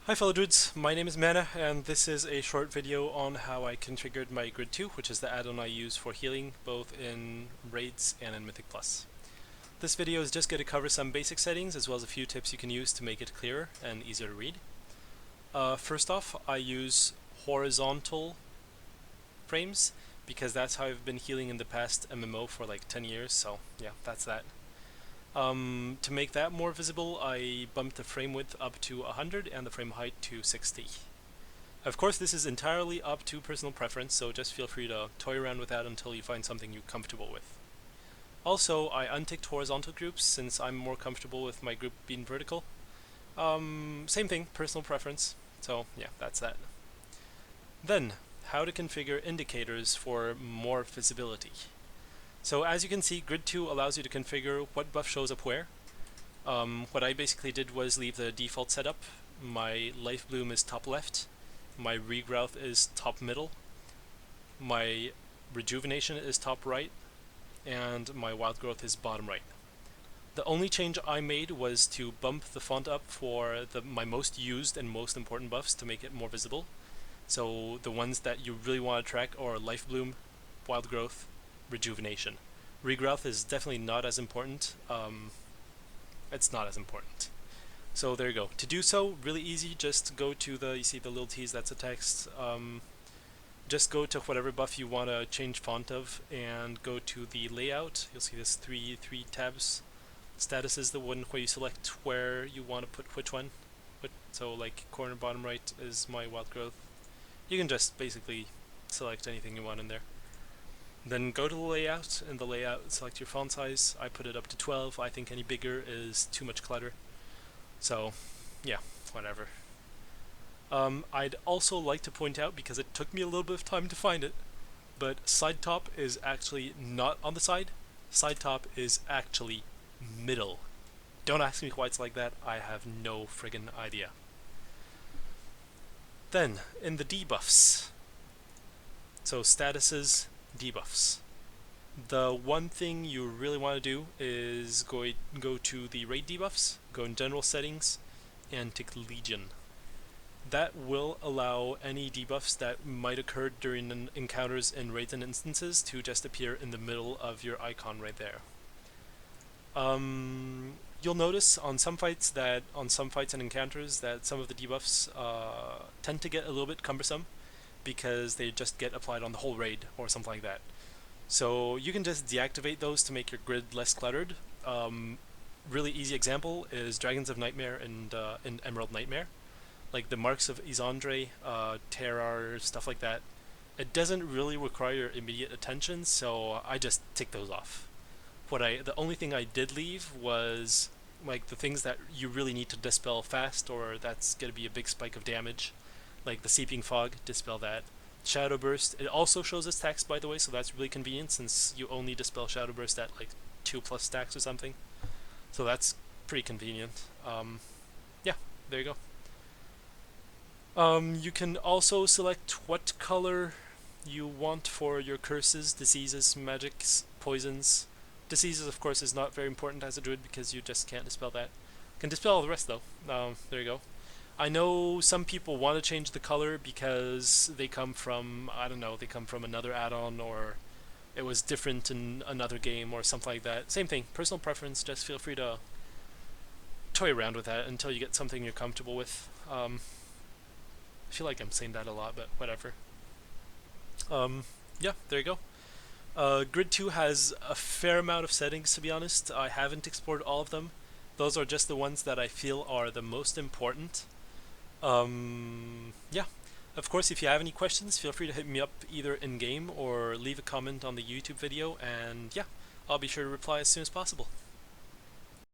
Hi fellow Druids, my name is Manå, and this is a short video on how I configured my Grid2, which is the add-on I use for healing, both in Raids and in Mythic Plus. This video is just going to cover some basic settings, as well as a few tips you can use to make it clearer and easier to read. First off, I use horizontal frames, because that's how I've been healing in the past MMO for like 10 years, so yeah, that's that. To make that more visible, I bumped the frame width up to 100 and the frame height to 60. Of course, this is entirely up to personal preference, so just feel free to toy around with that until you find something you're comfortable with. Also, I unticked horizontal groups since I'm more comfortable with my group being vertical. Same thing, personal preference, so yeah, that's that. Then, how to configure indicators for more visibility. So as you can see, Grid2 allows you to configure what buff shows up where. What I basically did was leave the default setup. My life bloom is top left, my regrowth is top middle, my rejuvenation is top right, and my wild growth is bottom right. The only change I made was to bump the font up for my most used and most important buffs to make it more visible. So the ones that you really want to track are life bloom, wild growth, rejuvenation. Regrowth is definitely not as important. It's not as important. So there you go. To do so, really easy, just go to you see the little T's, that's a text. Just go to whatever buff you want to change font of and go to the layout. You'll see this three tabs. Status is the one where you select where you want to put which one. So like corner bottom right is my wild growth. You can just basically select anything you want in there. Then go to the layout, and the layout, select your font size. I put it up to 12. I think any bigger is too much clutter. So, yeah, whatever. I'd also like to point out, because it took me a little bit of time to find it, but side top is actually not on the side. Side top is actually middle. Don't ask me why it's like that. I have no friggin' idea. Then, in the debuffs. So statuses, debuffs. The one thing you really want to do is go to the raid debuffs, go in general settings, and tick Legion. That will allow any debuffs that might occur during encounters in raids and instances to just appear in the middle of your icon right there. You'll notice on some fights and encounters that some of the debuffs tend to get a little bit cumbersome, because they just get applied on the whole raid or something like that. So you can just deactivate those to make your grid less cluttered. Really easy example is Dragons of Nightmare and in Emerald Nightmare. Like the Marks of Isandre, Terrar, stuff like that. It doesn't really require immediate attention, so I just tick those off. The only thing I did leave was like the things that you really need to dispel fast, or that's going to be a big spike of damage. Like the Seeping Fog, dispel that. Shadow Burst, it also shows as text, by the way, so that's really convenient since you only dispel Shadow Burst at like 2+ stacks or something. So that's pretty convenient. Yeah, there you go. You can also select what color you want for your curses, diseases, magics, poisons. Diseases, of course, is not very important as a druid because you just can't dispel that. Can dispel all the rest though. There you go. I know some people want to change the color because they come from, I don't know, they come from another add-on, or it was different in another game or something like that. Same thing, personal preference, just feel free to toy around with that until you get something you're comfortable with. I feel like I'm saying that a lot, but whatever. Yeah, there you go. Grid2 has a fair amount of settings, to be honest. I haven't explored all of them. Those are just the ones that I feel are the most important. Yeah. Of course, if you have any questions, feel free to hit me up either in-game or leave a comment on the YouTube video, and yeah, I'll be sure to reply as soon as possible.